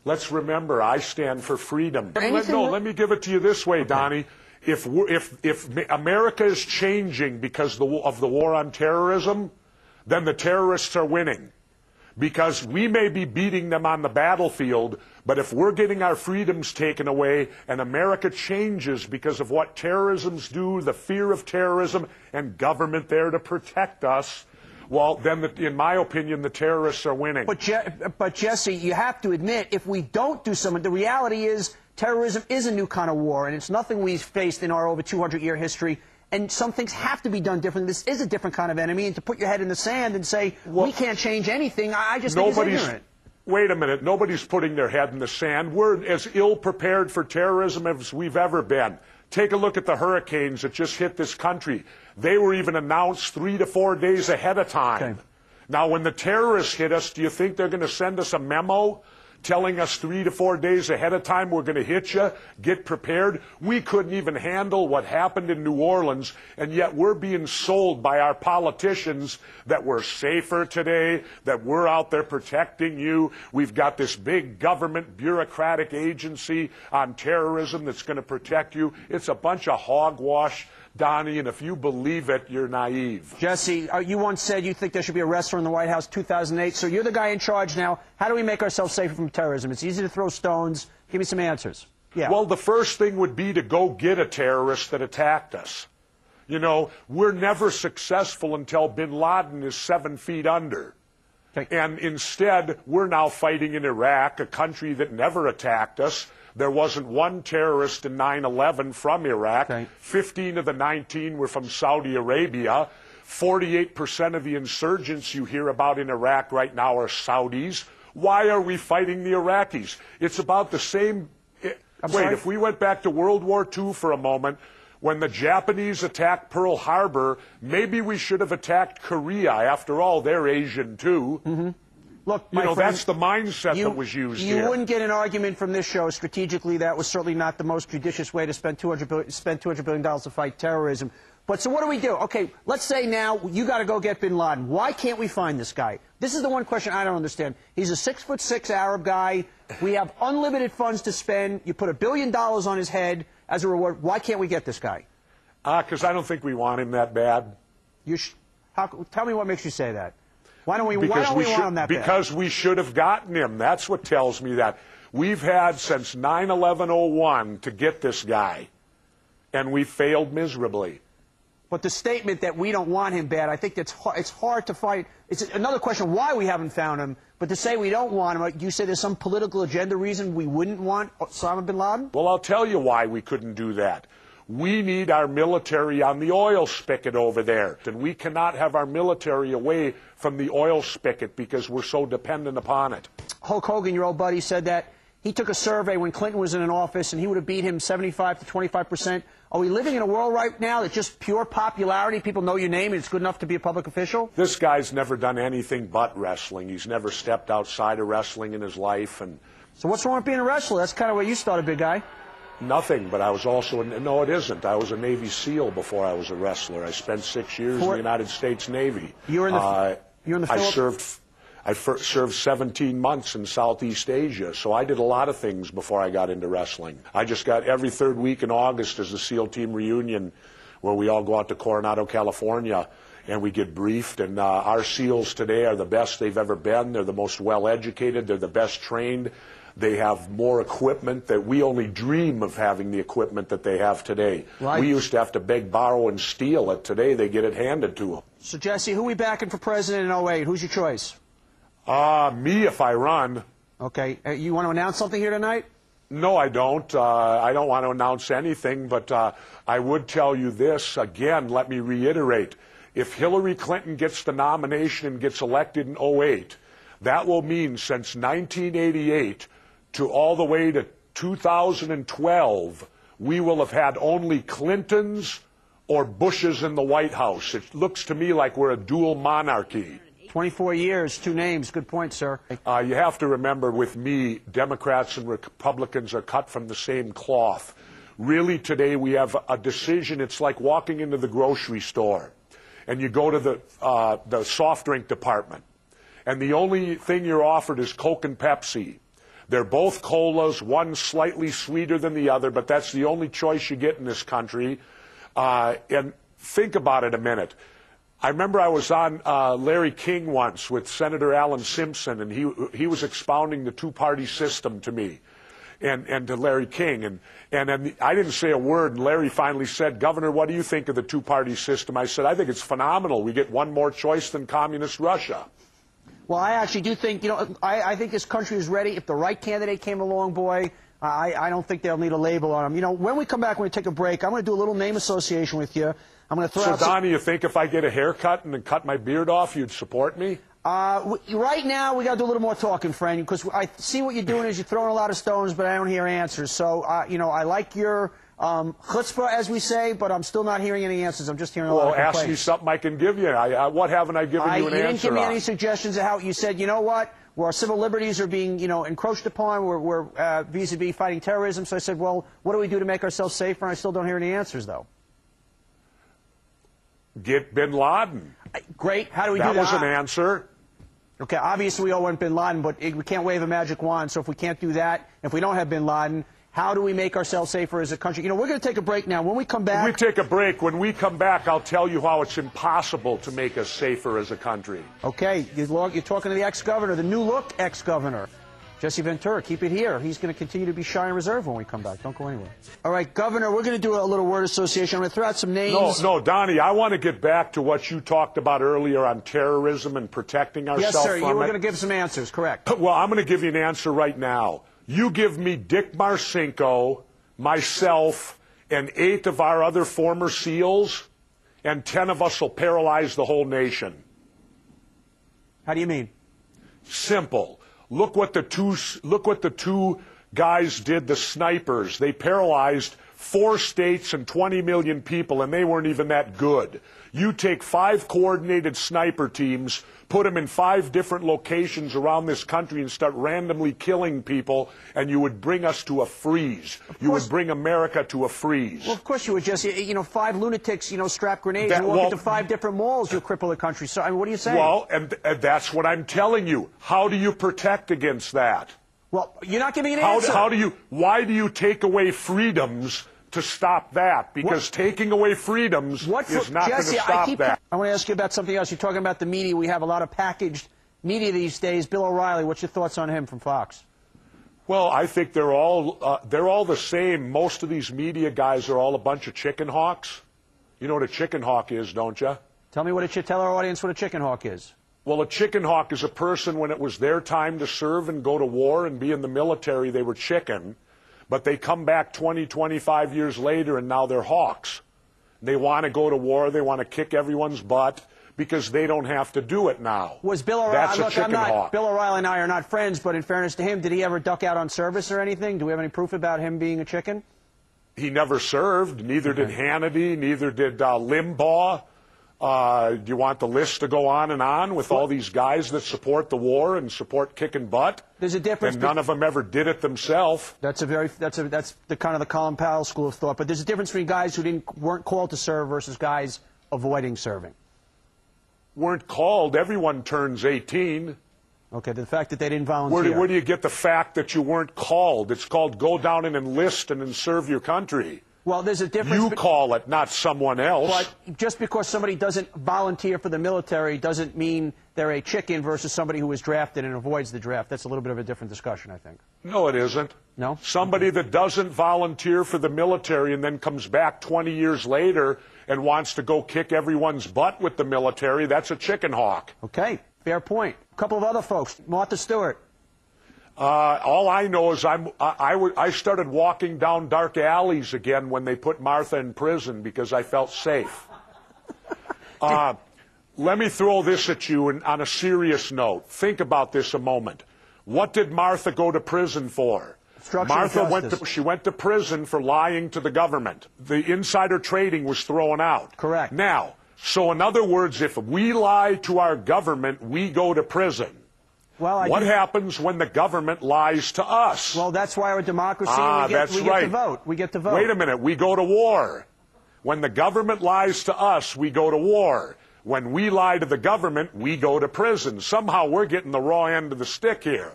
Let's remember, I stand for freedom. Let me give it to you this way, Donny. If America is changing because of the war on terrorism, then the terrorists are winning. Because we may be beating them on the battlefield, but if we're getting our freedoms taken away and America changes because of what terrorisms do, the fear of terrorism, and government there to protect us, well, then, in my opinion, the terrorists are winning. But Jesse, you have to admit, if we don't do something, the reality is terrorism is a new kind of war, and it's nothing we've faced in our over 200-year history. And some things have to be done differently. This is a different kind of enemy, and to put your head in the sand and say, well, we can't change anything, I just think it's ignorant. Wait a minute. Nobody's putting their head in the sand. We're as ill-prepared for terrorism as we've ever been. Take a look at the hurricanes that just hit this country. They were even announced 3 to 4 days ahead of time. Okay. Now, when the terrorists hit us, do you think they're going to send us a memo telling us 3 to 4 days ahead of time we're going to hit you, get prepared? We couldn't even handle what happened in New Orleans, and yet we're being sold by our politicians that we're safer today, that we're out there protecting you. We've got this big government bureaucratic agency on terrorism that's going to protect you. It's a bunch of hogwash, Donny, and if you believe it, you're naive. Jesse, you once said you think there should be a wrestler in the White House 2008, so you're the guy in charge now. How do we make ourselves safer from terrorism? It's easy to throw stones. Give me some answers. Yeah. Well, the first thing would be to go get a terrorist that attacked us. You know, we're never successful until bin Laden is 7 feet under. Okay. And instead, we're now fighting in Iraq, a country that never attacked us. There wasn't one terrorist in 9/11 from Iraq. Okay. 15 of the 19 were from Saudi Arabia. 48% of the insurgents you hear about in Iraq right now are Saudis. Why are we fighting the Iraqis? It's about the same. If we went back to World War II for a moment, when the Japanese attacked Pearl Harbor, maybe we should have attacked Korea. After all, they're Asian too. Mm-hmm. Look, my friend, that's the mindset that was used here. You wouldn't get an argument from this show. Strategically, that was certainly not the most judicious way to spend $200 billion to fight terrorism. But so what do we do? Okay, let's say now you got to go get bin Laden. Why can't we find this guy? This is the one question I don't understand. He's a 6'6" Arab guy. We have unlimited funds to spend. You put $1 billion on his head as a reward. Why can't we get this guy? Because I don't think we want him that bad. Tell me what makes you say that. Why don't we want him that bad? Because we should have gotten him. That's what tells me that. We've had since 9/11/01 to get this guy, and we failed miserably. But the statement that we don't want him bad, I think it's hard to fight. It's another question why we haven't found him. But to say we don't want him, you say there's some political agenda reason we wouldn't want Osama bin Laden? Well, I'll tell you why we couldn't do that. We need our military on the oil spigot over there. And we cannot have our military away from the oil spigot because we're so dependent upon it. Hulk Hogan, your old buddy, said that he took a survey when Clinton was in an office and he would have beat him 75 to 25%. Are we living in a world right now that's just pure popularity? People know your name and it's good enough to be a public official? This guy's never done anything but wrestling. He's never stepped outside of wrestling in his life. And so what's wrong with being a wrestler? That's kind of where you started, big guy. Nothing, but I was also, no it isn't. I was a Navy SEAL before I was a wrestler. I spent 6 years in the United States Navy. You're in the I served 17 months in Southeast Asia, so I did a lot of things before I got into wrestling. I just got every third week in August as the SEAL team reunion where we all go out to Coronado, California, and we get briefed, and our SEALs today are the best they've ever been. They're the most well-educated. They're the best trained. They have more equipment that we only dream of having the equipment that they have today. Right. We used to have to beg, borrow, and steal it. Today, they get it handed to them. So, Jesse, who are we backing for president in 08? Who's your choice? Me if I run. Okay. You want to announce something here tonight? No, I don't. I don't want to announce anything, but I would tell you this. Again, let me reiterate. If Hillary Clinton gets the nomination and gets elected in 08, that will mean since 1988 to all the way to 2012, we will have had only Clintons or Bushes in the White House. It looks to me like we're a dual monarchy. 24 years, 2 names. Good point, sir. You have to remember with me, Democrats and Republicans are cut from the same cloth. Really, today we have a decision. It's like walking into the grocery store and you go to the soft drink department and the only thing you're offered is Coke and Pepsi. They're both colas, one slightly sweeter than the other, but that's the only choice you get in this country. And think about it a minute. I remember I was on Larry King once with Senator Alan Simpson, and he was expounding the two-party system to me and to Larry King. And I didn't say a word, and Larry finally said, "Governor, what do you think of the two-party system?" I said, "I think it's phenomenal. We get one more choice than communist Russia." Well, I actually do think, I think this country is ready. If the right candidate came along, boy, I don't think they'll need a label on them. When we come back, we're going to take a break. I'm going to do a little name association with you. I'm going to throw out Donny, you think if I get a haircut and then cut my beard off, you'd support me? Right now, we got to do a little more talking, friend, because I see what you're doing is you're throwing a lot of stones, but I don't hear answers. So, I like your chutzpah, as we say, but I'm still not hearing any answers. I'm just hearing a lot of complaints. Well, ask me something I can give you. What haven't I given you an answer on? You didn't give me any suggestions of how you said, you know what, where our civil liberties are being, encroached upon, we're vis-a-vis fighting terrorism. So I said, well, what do we do to make ourselves safer? And I still don't hear any answers, though. Get bin Laden. Great. How do we do that? That was an answer. Okay, obviously we all want bin Laden, but we can't wave a magic wand. So if we can't do that, if we don't have bin Laden, how do we make ourselves safer as a country? We're going to take a break now. When we come back... We take a break. When we come back, I'll tell you how it's impossible to make us safer as a country. Okay, you're talking to the ex-governor, the new-look ex-governor, Jesse Ventura. Keep it here. He's going to continue to be shy and reserved when we come back. Don't go anywhere. All right, Governor, we're going to do a little word association. I'm going to throw out some names. No, Donny, I want to get back to what you talked about earlier on terrorism and protecting ourselves from it. Yes, sir. You were going to give some answers, correct. Well, I'm going to give you an answer right now. You give me Dick Marcinko, myself, and 8 of our other former SEALs, and 10 of us will paralyze the whole nation. How do you mean? Simple. Look what the two guys did, the snipers. They paralyzed 4 states and 20 million people, and they weren't even that good. You take 5 coordinated sniper teams, put them in 5 different locations around this country and start randomly killing people, and you would bring us to a freeze. You would bring America to a freeze. Well, of course you would, Jesse. 5 lunatics, strap grenades and walk into 5 different malls, you'll cripple the country. So, what are you saying? Well, and that's what I'm telling you. How do you protect against that? Well, you're not giving an answer. Why do you take away freedoms to stop that? Because taking away freedoms is not going to stop that. I want to ask you about something else. You're talking about the media. We have a lot of packaged media these days. Bill O'Reilly, what's your thoughts on him from Fox? Well, I think they're all the same. Most of these media guys are all a bunch of chicken hawks. You know what a chicken hawk is, don't you? Tell our audience what a chicken hawk is. Well, a chicken hawk is a person when it was their time to serve and go to war and be in the military, they were chicken. But they come back 20, 25 years later, and now they're hawks. They want to go to war. They want to kick everyone's butt because they don't have to do it now. Was Bill O'Reilly? That's a chicken hawk. Bill O'Reilly and I are not friends, but in fairness to him, did he ever duck out on service or anything? Do we have any proof about him being a chicken? He never served. Neither did Hannity. Neither did Limbaugh. Do you want the list to go on with all these guys that support the war and support kicking butt? There's a difference. And none of them ever did it themselves. That's the kind of the Colin Powell school of thought. But there's a difference between guys who weren't called to serve versus guys avoiding serving. Weren't called. Everyone turns 18. Okay, the fact that they didn't volunteer. Where do you get the fact that you weren't called? It's called go down and enlist and then serve your country. Well, there's a difference. You call it, not someone else. But just because somebody doesn't volunteer for the military doesn't mean they're a chicken versus somebody who is drafted and avoids the draft. That's a little bit of a different discussion, I think. No, it isn't. No? Somebody that doesn't volunteer for the military and then comes back 20 years later and wants to go kick everyone's butt with the military, that's a chicken hawk. Okay, fair point. A couple of other folks. Martha Stewart. All I know is I started walking down dark alleys again when they put Martha in prison because I felt safe. Let me throw this at you on a serious note. Think about this a moment. What did Martha go to prison for? Martha went to prison for lying to the government. The insider trading was thrown out. Correct. Now, so in other words, if we lie to our government, we go to prison. Well, what happens when the government lies to us? Well, that's why we're a democracy and we get to vote. We get to vote. Wait a minute. We go to war. When the government lies to us, we go to war. When we lie to the government, we go to prison. Somehow we're getting the raw end of the stick here.